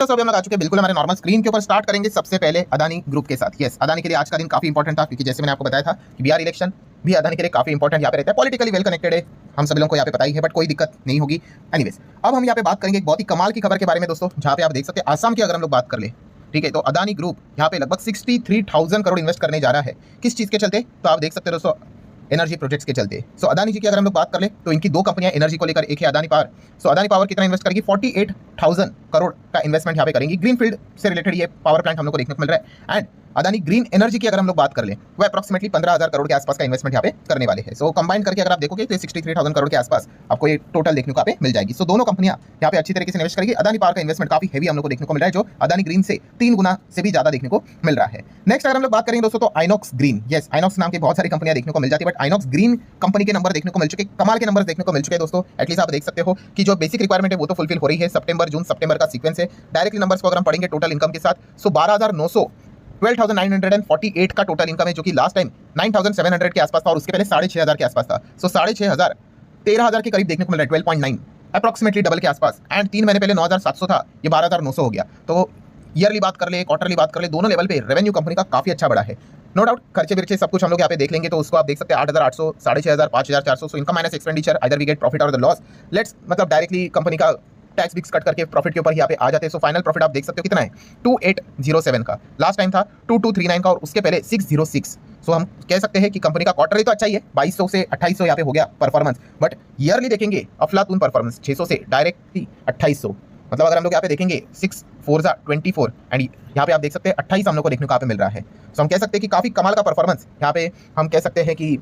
तो अभी हम लोग आ चुके हैं बिल्कुल हमारे नॉर्मल स्क्रीन के ऊपर। स्टार्ट करेंगे सबसे पहले अदानी ग्रुप के साथ। यस, अदानी के लिए आज का दिन काफी इंपॉर्टेंट था क्योंकि जैसे मैंने आपको बताया था कि बिहार इलेक्शन भी अदानी के लिए काफी इंपॉर्टेंट यहाँ पे रहता है। पॉलिटिकली वेल कनेक्टेड है, हम सभी लोगों को यहाँ पे पता ही है, बट कोई दिक्कत नहीं होगी। एनीवेज, अब हम यहाँ पे बात करेंगे एक बहुत ही कमाल की खबर के बारे में दोस्तों, जहाँ पे आप देख सकते हैं आसाम की अगर हम लोग बात कर ले, ठीक है, तो अदानी ग्रुप यहाँ पे लगभग 63,000 करोड़ इन्वेस्ट करने जा रहा है। किस चीज के चलते? तो आप देख सकते हैं दोस्तों, एनर्जी प्रोजेक्ट्स के चलते। सो अदानी जी की अगर हम लोग बात कर ले तो इनकी दो कंपनियां एनर्जी को लेकर, एक है अदानी पावर। सो अदानी पावर कितना इन्वेस्ट करेगी? 48,000 करोड़ का इन्वेस्टमेंट यहाँ पे करेंगी। ग्रीनफील्ड से रिलेटेड ये पावर प्लांट हम लोग को देखने को मिल रहा है। एंड अदानी ग्रीन एनर्जी की अगर हम लोग बात कर ले, वो अप्रॉक्सिमेटली 15,000 करोड़ के आसपास का इन्वेस्टमेंट यहाँ पे करने वाले हैं। सो कंबाइन करके अगर आप देखोगे तो 63,000 करोड़ के आसपास आपको ये टोटल देखने को मिल जाएगी। सो दोनों कंपनियां यहाँ पे अच्छी तरीके से इन्वेस्ट करेगी। अदानी पावर का इन्वेस्टमेंट काफी हेवी हम लोग को देखने को मिल रहा है, जो अदानी ग्रीन से 3 गुना से भी ज्यादा देखने को मिल रहा है। नेक्स्ट अगर हम लोग बात करेंगे दोस्तों तो आइनॉक्स ग्रीन। यस, आइनॉक्स नाम की बहुत सारी कंपनियां देखने को मिल जाती है, बट आइनॉक्स ग्रीन कंपनी के नंबर देखने को मिल चुके, कमाल के नंबर देखने को मिल चुके हैं दोस्तों। एटलीस्ट आप देख सकते हो कि जो बेसिक रिक्वायरमेंट है वो तो फुलफिल हो रही है। सितंबर जून सितंबर का सीक्वेंस है। डायरेक्टली नंबर्स को अगर हम पढ़ेंगे टोटल इनकम के साथ, सो 12,948 का टोटल इनकम है, जो कि लास्ट टाइम 9,700 के आसपास था और उसके पहले 6,500 के आसपास था। सो 6,500 13,000 के करीब देखने को मिल रहा है, 12.9 अप्रॉक्सिमेटली डबल के आसपास। एंड 3 महीने पहले 9,700 था, ये 12,900 हो गया। तो ईयरली बात कर ले, क्वार्टरली बात कर ले, दोनों लेवल पे रेवेन्यू कंपनी का काफी अच्छा बढ़ा है। नो डाउट खर्चे विर्चे सब कुछ हम लोग यहाँ पे देख लेंगे तो उसको आप देख सकते हैं 8,800, 6,500, 5,400। So income minus expenditure, either we get profit or the loss. Let's मतलब डायरेक्टली कंपनी का टैक्स बिक्स कट करके प्रॉफिट के ऊपर यहाँ पे आ जाते हैं। सो फाइनल प्रॉफिट आप देख सकते हो कितना है, 2,807 का। लास्ट टाइम था 2,239 का और उसके पहले 606। सो हम कह सकते हैं कि कंपनी का क्वार्टरली तो अच्छा ही है, 2,200 से 2,800 यहाँ पे हो गया परफॉर्मेंस, बट ईयरली देखेंगे अफलातून परफॉर्मेंस, 600 से डायरेक्टली 2,800। मतलब अगर हम लोग यहाँ पे देखेंगे 6 4 24 एंड यहाँ पे आप देख सकते हैं 28 हम लोग को देखने को यहाँ पे मिल रहा है। सो हम कह सकते हैं कि काफी कमाल का परफॉर्मेंस यहाँ पे हम कह सकते हैं कि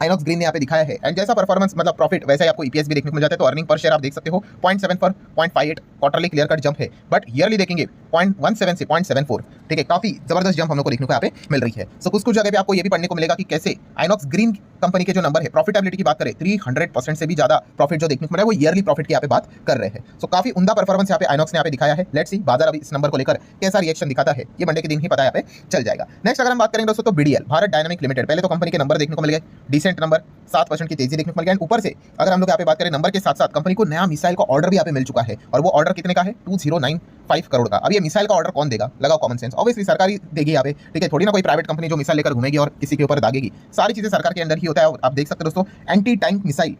आइनॉक्स ग्रीन ने यहाँ पे दिखाया है। एंड जैसा परफॉर्मेंस मतलब प्रॉफिट, वैसे ही आपको ईपीएस भी देखने को मिल जाता है। तो अर्निंग पर शेयर आप देख सकते हो 0.7 पर 0.58 क्वार्टरली क्लियर कट जंप है, बट ईयरली देखेंगे 0.17 से 0.74, ठीक है, काफी जबरदस्त जंप हम लोग को देखने को यहाँ पे मिल रही है। सो कुछ जगह पे आपको ये भी पढ़ने को मिलेगा कि कैसे आइनॉक्स ग्रीन कंपनी के जो नंबर है, प्रॉफिटेबिलिटी की बात करें 300% से भी ज्यादा प्रॉफिट जो देखने को मिला है, वो ईयरली प्रॉफिट की यहाँ पे बात कर रहे हैं। सो काफी उमदा परफॉर्मेंस यहाँ पे आइनॉक्स ने यहाँ पे दिखाया है। लेट्स सी बाजार अभी इस नंबर को लेकर कैसा रिएक्शन दिखाता है, ये मंडे के दिन ही पता यहाँ पे चल जाएगा। नेक्स्ट अगर हम बात करेंगे दोस्तों तो बीडीएल, भारत डायनामिक लिमिटेड। पहले तो कंपनी के नंबर देखने को मिल गए, डिसेंट नंबर, 7% की तेजी देखने को मिल गया। ऊपर से अगर हम लोग यहाँ पे बात करें नंबर के साथ साथ कंपनी को नया मिसाइल का ऑर्डर भी यहाँ पे मिल चुका है, और वो ऑर्डर कितने का है? 2,095 करोड़ का। अब ये मिसाइल का ऑर्डर कौन देगा? लगाओ कॉमन सेंस, ऑब्वियसली सरकार ही देगी यहाँ पे, ठीक है, थोड़ी ना कोई प्राइवेट कंपनी जो मिसाइल लेकर घूमेगी और किसी के ऊपर दागेगी। सारी चीजें सरकार के अंदर ही होता है। और आप देख सकते हो दोस्तों, एंटी टैंक मिसाइल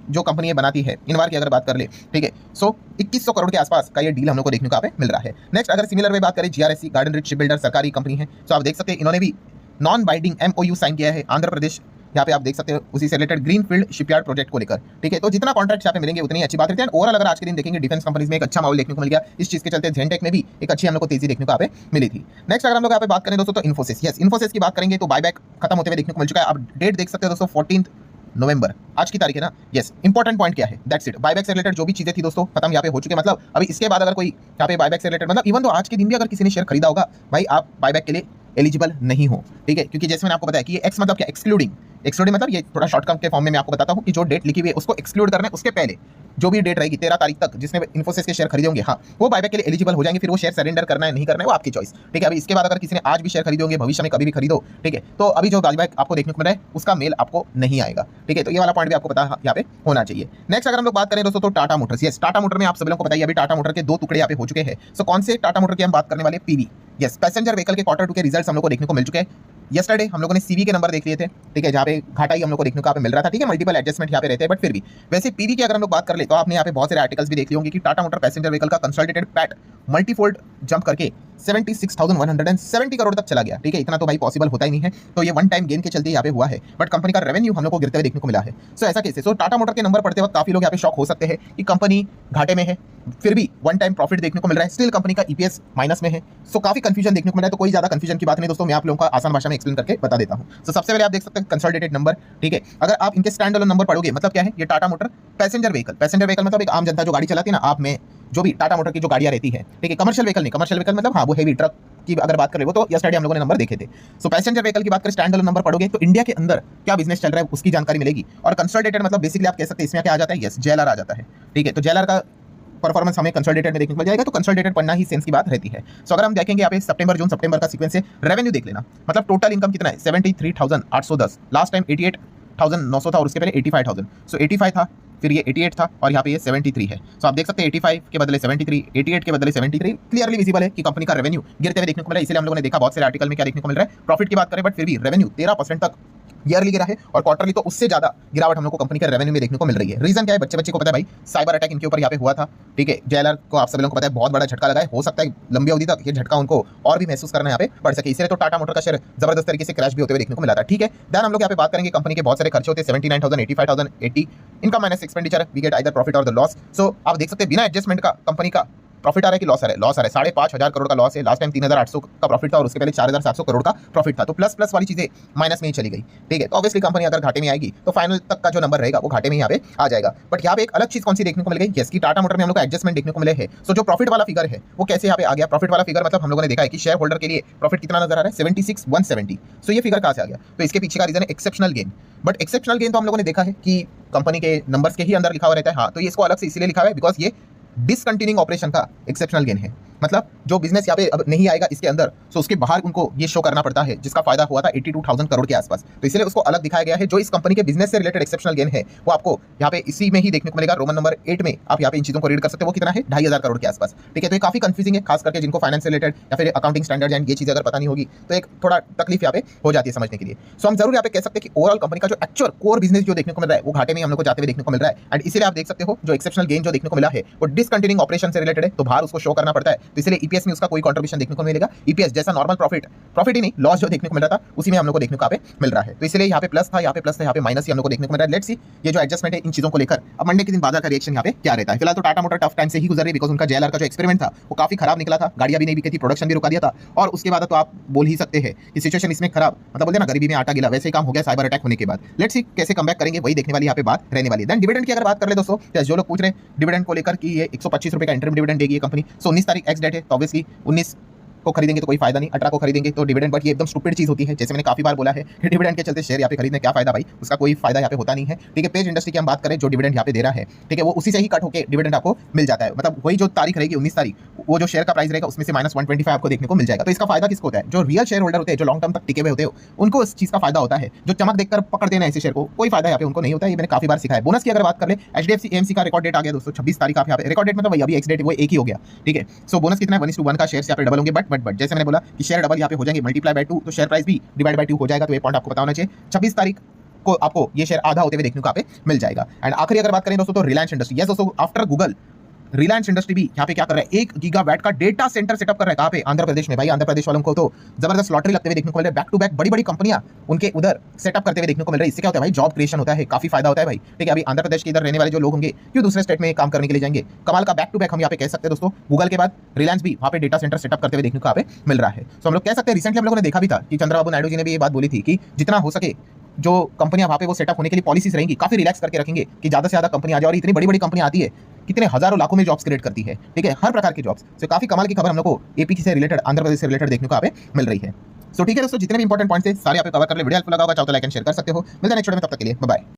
जो कंपनी बनाती है इनवार की अगर बात कर ले, ठीक है, सो 2,100 करोड़ के आसपास का ये डील हम लोग को देखने को यहाँ पे मिल रहा है। नेक्स्ट अगर सिमिलर में बात करें GRSC, garden rich ship builder, सरकारी कंपनी है। सो आप देख सकते हैं इन्होंने भी नॉन बाइंडिंग एमओयू साइन किया है आंध्र प्रदेश, यहाँ पे आप देख सकते हो उसी से रिलेटेड ग्रीनफील्ड शिपयार्ड प्रोजेक्ट को लेकर, ठीक है। तो जितना कॉन्ट्रैक्ट यहाँ पे मिलेंगे उतनी अच्छी बात रहती है। ओवरऑल अगर आज के दिन देखेंगे डिफेंस कंपनीज में एक अच्छा माहौल देखने को मिल गया। इस चीज के चलते जेनटेक में भी एक अच्छी हम लोग को तेजी देखने को यहाँ पे मिली थी। नेक्स्ट अगर हम लोग यहाँ पे बात करें दोस्तों तो इन्फोसिस। यस, इन्फोसिस की बात करेंगे तो बायबैक खत्म होते हुए देखने को मिल चुका है। अब डेट देख सकते हो दोस्तों 14 नवंबर, आज की तारीख है ना। यस, इंपॉर्टेंट पॉइंट क्या है, दैट्स इट। बायबैक से रिलेटेड जो भी चीजें थी दोस्तों खत्म यहाँ पे हो चुके। मतलब अभी इसके बाद अगर कोई यहाँ पे बायबैक से रिलेटेड, मतलब इवन तो आज के दिन भी अगर किसी ने शेयर खरीदा होगा, भाई आप बायबैक के लिए एलिजिबल नहीं हो, ठीक है, क्योंकि जैसे मैंने आपको बताया कि ये एक्स मतलब क्या, एक्सक्लूडिंग मतलब ये थोड़ा शॉर्टकट के फॉर्म में मैं आपको बताता हूँ कि जो डेट लिखी हुई है उसको एक्सक्लूड करना है। उसके पहले जो भी डेट रहेगी 13 तारीख तक, जिसने इन्फोसिस के शेयर खरीदे होंगे, हाँ, वो बायबैक के लिए एलिजिबल हो जाएंगे। फिर वो शेयर सरेंडर करना है नहीं करना है वो आपकी चॉइस, ठीक है। अभी इसके बाद अगर किसी ने आज भी शेयर खरीदे होंगे, भविष्य में कभी भी खरीदो, ठीक है, तो अभी जो बायबैक आपको देखने को मिल रहा है उसका मेल आपको नहीं आएगा, ठीक है। तो ये वाला पॉइंट भी आपको पता यहाँ पे होना चाहिए। नेक्स्ट अगर हम लोग बात करें दोस्तों तो Tata Motors. Yes, Tata motor में आप सभी लोगों को बताइए अभी टाटा मोटर के 2 टुकड़े यहाँ पे हो चुके हैं। सो कौन से टाटा मोटर की हम बात करने वाले? पीवी। यस, पैसेंजर व्हीकल के क्वार्टर 2 के रिजल्ट्स हम लोग को देखने को मिल चुके हैं। यस्टरडे हम लोगों ने सीवी के नंबर देख लिए थे, ठीक है, जहाँ पे घाटा ही हम लोग को देखने को यहाँ पे मिल रहा था, ठीक है, मल्टीपल एडजस्टमेंट यहाँ पे रहते हैं, बट फिर भी वैसे पीवी की अगर हम लोग बात कर ले तो आपने यहाँ पे बहुत सारे आर्टिकल्स भी देख लिए होंगे कि टाटा मोटर पैसेंजर व्हीकल का कंसोलिडेटेड पैट मल्टीफोल्ड जंप करके 76,170 करोड़ तक चला गया, ठीक है। इतना तो भाई पॉसिबल होता ही नहीं है, तो ये वन टाइम गेन के चलते यहाँ पे हुआ है, बट कंपनी का रेवेन्यू हम लोग को गिरते हुए देखने को मिला है। सो ऐसा कैसे? सो टाटा मोटर के नंबर पढ़ते वक्त काफी लोग यहाँ पे शॉक हो सकते हैं कि कंपनी घाटे में है, फिर भी वन टाइम प्रॉफिट देखने को मिल रहा है, स्टिल कंपनी का ईपीएस माइनस में है। सो काफी कंफ्यूजन देखने को मिला है। तो कोई ज्यादा कंफ्यूजन की बात नहीं दोस्तों, मैं आप लोगों को आसान भाषा में एक्सप्लेन करके बता देता हूँ। सो सबसे पहले आप देख सकते हैं कंसोलिडेटेड नंबर, ठीक है। अगर आप इनके स्टैंड अलोन नंबर पढ़ोगे, मतलब क्या है, ये टाटा मोटर पैसेंजर व्हीकल मतलब एक आम जनता जो गाड़ी चलाती है ना, आप में जो भी टाटा मोटर की जो गाड़ियां रहती है, ठीक है, कमर्शियल व्हीकल नहीं, कमर्शियल व्हीकल मतलब हाँ वो हेवी ट्रक की अगर बात करें वो तो यस्टरडे हम लोगों ने नंबर देखे थे। सो पैसेंजर व्हीकल की बात करें, स्टैंड अलोन नंबर पढ़ोगे तो इंडिया के अंदर क्या बिजनेस चल रहा है उसकी जानकारी मिलेगी। और कंसोलिडेटेड मतलब बेसिकली आप कह सकते हैं इसमें क्या आ जाता है, यस, जेएलआर आ जाता है, ठीक है। तो जेएलआर का परफॉर्मेंस हमें कंसोलिडेटेड में देखने को मिल जाएगा, तो कंसोलिडेटेड पढ़ना ही सेंस की बात रहती है। सो अगर हम देखेंगे यहाँ पे सितंबर जून सितंबर का सीक्वेंस से रेवेन्यू देख लेना, मतलब टोटल इनकम कितना है 73,810, लास्ट टाइम 88,900 था और उसके पहले 85,000। सो 85 था, फिर ये 88 था और यहाँ पे ये 73 है। सो आप देख सकते हैं 85 के बदले 73, 88 के बदले 73, क्लियरली विजिबल है कि कंपनी का रेवेन्यू गिरते हुए देखने को मिला है। इसलिए हम लोगों ने देखा बहुत सारे आर्टिकल में क्या देखने को मिल रहा है, प्रॉफिट की बात करें बट फिर भी रेवेन्यू 13% तक ईयरली गिरा है और क्वार्टरली तो उससे ज्यादा गिरावट हम लोग को कंपनी के रेवेन्यू में देखने को मिल रही है। रीजन क्या है, बच्चे को पता है भाई, साइबर अटैक इनके ऊपर यहाँ पे हुआ था। ठीक है, जेएलआर को आप सभी लोगों को पता है बहुत बड़ा झटका लगा है। हो सकता है लंबी अवधि तक ये झटका उनको और भी महसूस करना यहाँ पे पड़ सके, इसलिए तो टाटा मोटर का शेयर जबरदस्त तरीके से क्रैश भी होते हुए देखने को मिला था। ठीक है, देन हम लोग यहाँ पे बात करेंगे कंपनी के बहुत सारे खर्चे होते हैं 79,000, 85,000, 80 इनका minus expenditure, we get either profit or the loss. So आप देख सकते हैं बिना एडजस्टमेंट का कंपनी का प्रॉफिट आ रहा है कि लॉस आ रहा है, लॉस आ रहा है। 5,500 करोड़ का लॉस है, लास्ट टाइम 3,800 का प्रॉफिट था और उसके पहले 4,700 करोड़ का प्रॉफिट था। तो प्लस प्लस वाली चीजें माइनस में ही चली गई। ठीक है, तो ऑब्वियसली कंपनी अगर घाटे में आएगी तो फाइनल तक का जो नंबर रहेगा वो घाटे में यहाँ पे आ जाएगा। बट यहाँ पे एक अलग चीज कौन सी देखने को मिल गई, जैसे कि टाटा मोटर में हम लोग को एडजस्टमेंट देखने को मिले है। सो जो प्रॉफिट वाला फिगर है वो कैसे यहाँ पे आ गया, प्रॉफिट वाला फिगर मतलब हम लोगों ने देखा है कि शेयर होल्डर के लिए प्रॉफिट कितना नजर आ रहा है, 76,170। सो ये फिगर कहाँ से आ गया, तो इसके पीछे का रीजन है exceptional gain. But exceptional gain तो हम लोगों ने देखा है कि कंपनी के नंबर्स के ही अंदर लिखा हुआ रहता है। हाँ, तो ये इसको अलग से इसीलिए लिखा हुआ है बिकॉज ये डिसकंटिन्यूइंग ऑपरेशन का एक्सेप्शनल गेन है। मतलब जो बिजनेस यहाँ पे अब नहीं आएगा इसके अंदर, सो उसके बाहर उनको ये शो करना पड़ता है, जिसका फायदा हुआ था 82,000 करोड़ के आसपास। तो इसलिए उसको अलग दिखाया गया है। जो इस कंपनी के बिजनेस से रिलेटेड एक्सेप्शनल गेन है वो आपको यहाँ पे इसी में ही देखने को मिलेगा। रोमन नंबर 8 में आप यहाँ पे इन चीजों को रीड कर सकते हो, वो कितना है 2,500 करोड़ के आसपास। ठीक है, तो ये काफी कंफ्यूजिंग है, खास करके जिनको फाइनेंस से रिलेटेड या फिर अकाउंटिंग स्टैंडर्ड एंड ये चीजें अगर पता नहीं होगी तो एक थोड़ा तकलीफ यहाँ पे हो जाती है समझने के लिए। सो हम जरूर यहाँ पे कह सकते हैं कि ओवरऑल कंपनी का जो एक्चुअल कोर बिजनेस जो देखने को मिल रहा है वो घाटे में हम लोग को जाते हुए देखने को मिल रहा है। एंड इसीलिए आप देख सकते हो जो एक्सेप्शनल गेन जो देखने को मिला है वो डिसकंटिन्यूइंग ऑपरेशन से रिलेटेड है, तो बाहर उसको शो करना पड़ता है। तो इसलिए ईपीएस में उसका कोई कंट्रीब्यूशन देखने को मिलेगा। ईपीएस जैसा नॉर्मल प्रॉफिट ही नहीं, लॉस जो देखने को मिल रहा था उसी में हम लोग को देखने को यहाँ पे मिल रहा है। तो इसलिए यहाँ पे प्लस था, यहाँ पे प्लस था, यहाँ पे माइनस ही हम लोग को देखने को मिल रहा है। लेट्स सी ये जो एडजस्टमेंट है इन चीजों को लेकर अब मंडे के दिन बाजार का रिएक्शन यहाँ पे क्या रहता है। फिलहाल तो टाटा मोटर टफ टाइम से ही गुजर रही है बिकॉज उनका जेएलआर का जो एक्सपेरिमेंट था वो काफी खराब निकला था, गाड़ियां भी नहीं बिकी थी, प्रोडक्शन भी रुका दिया था और उसके बाद तो आप बोल ही सकते हैं कि सिचुएशन इसमें खराब, मतलब बोलते ना गरीबी में आटा गिला, वैसे ही काम हो गया साइबर अटैक होने के बाद। लेट्स सी कैसे कमबैक करेंगे, वही देखने वाली यहाँ पे बात रहने वाली है। देन डिविडेंड की अगर बात कर ले दोस्तों, जो लोग पूछ रहे हैं डिविडेंड को लेकर कि ये 125 रुपए का इंटरिम डिविडेंड देगी ये कंपनी। सो 19 तारीख एक्स डेट है, तो ऑब्वियसली 19 को खरीदेंगे तो कोई फायदा नहीं, 18 को खरीदेंगे तो डिविडेंड, बट ये एकदम स्टूपिड चीज होती है। जैसे मैंने काफी बार बोला है कि डिविडेंड के चलते शेयर यहाँ पे खरीदने क्या फायदा भाई, उसका कोई फायदा यहाँ पे होता नहीं है। ठीक है, पेज इंडस्ट्री की हम बात करें जो डिविडेंड यहाँ पे दे रहा है, ठीक है, वो उसी से ही कट होकर डिविडेंड आपको मिल जाता है। मतलब वही जो तारीख रहेगी 19 तारीख, वो जो शेयर का प्राइस रहेगा उसमें से -125 आपको देखने को मिल जाएगा। तो इसका फायदा किसको होता है, जो रियल शेयर होल्डर होते हैं, जो लॉन्ग टर्म तक टिके हुए होते हैं, उनको इस चीज का फायदा होता है। जो चमक देखकर पकड़ देना ऐसे शेयर को, कोई फायदा यहाँ पे उनको नहीं होता है। ये मैंने काफी बार सिखाया है। बोनस की अगर बात कर ले, एचडीएफसी एएमसी का रिकॉर्ड डेट आ गया दोस्तों 26 तारीख। आप यहाँ पे रिकॉर्ड डेट मतलब वही अभी एक्स डेट वो एक ही हो गया। ठीक है, सो बोनस कितना है 1:1 का शेयर यहाँ पे डबल होंगे। बट जैसे मैंने बोला कि शेयर डबल यहाँ पे हो जाएंगे, मल्टीप्लाई बाय 2 तो शेयर प्राइस भी डिवाइड बाय 2 हो जाएगा। तो ये पॉइंट आपको पता होना चाहिए। 26 तारीख को आपको ये शेयर आधा होते हुए देखने को यहाँ पे मिल जाएगा। एंड आखिरी अगर बात करें दोस्तों तो रिलायंस इंडस्ट्री, यस दोस्तों, आफ्टर गूगल रिलायंस इंडस्ट्री भी यहाँ पे क्या कर रहा है, 1 गीगावाट का डेटा सेंटर सेटअप कर रहा है। कहाँ पे, आंध्र प्रदेश में। भाई आंध्र प्रदेश वालों को तो जबरदस्त लॉटरी लगते हुए देखने को मिल रहा है। बैक टू बैक बड़ी बड़ी कंपनियां उनके उधर सेटअप करते हुए देखने को मिल रही है। इससे क्या होता है भाई, जॉब क्रिएशन होता है, काफी फायदा होता है भाई। ठीक है, अभी आंध्र प्रदेश के इधर रहने वाले जो लोग होंगे क्यों दूसरे स्टेट में काम करने के लिए जाएंगे। कमाल का बैक टू बैक हम यहाँ पे कह सकते हैं दोस्तों। गूगल के बाद रिलायंस भी वहाँ पे डेटा सेंटर सेटअप करते हुए देखने को यहाँ पे मिल रहा है। तो हम लोग कह सकते हैं रिसेंटली हम लोगों ने देखा भी था कि चंद्रबाबू नायडू जी ने भी ये बात बोली थी कि जितना हो सके जो कंपनियां वहाँ पे वो सेटअप होने के लिए पॉलिसीज रहेंगी, काफी रिलैक्स करके रखेंगे कि ज्यादा से ज्यादा कंपनी आ जाए। और इतनी बड़ी बड़ी कंपनी आती है, कितने हजारों लाखों में जॉब्स क्रिएट करती है। ठीक है, हर प्रकार की जॉब्स। तो काफी कमाल की खबर हम लोग को एपी से रिलेटेड, आंध्र प्रदेश से रिलेटेड देखने को यहाँ पे मिल रही है। सो ठीक है दोस्तों, जितने भी इंपॉर्टेंट पॉइंट्स थे सारे यहाँ पे कवर कर ले। वीडियो हेल्पफुल लगा होगा चाहो तो लाइक एंड शेयर कर सकते हो। मिलते हैं नेक्स्ट वीडियो में, तब तक के लिए बाय बाय।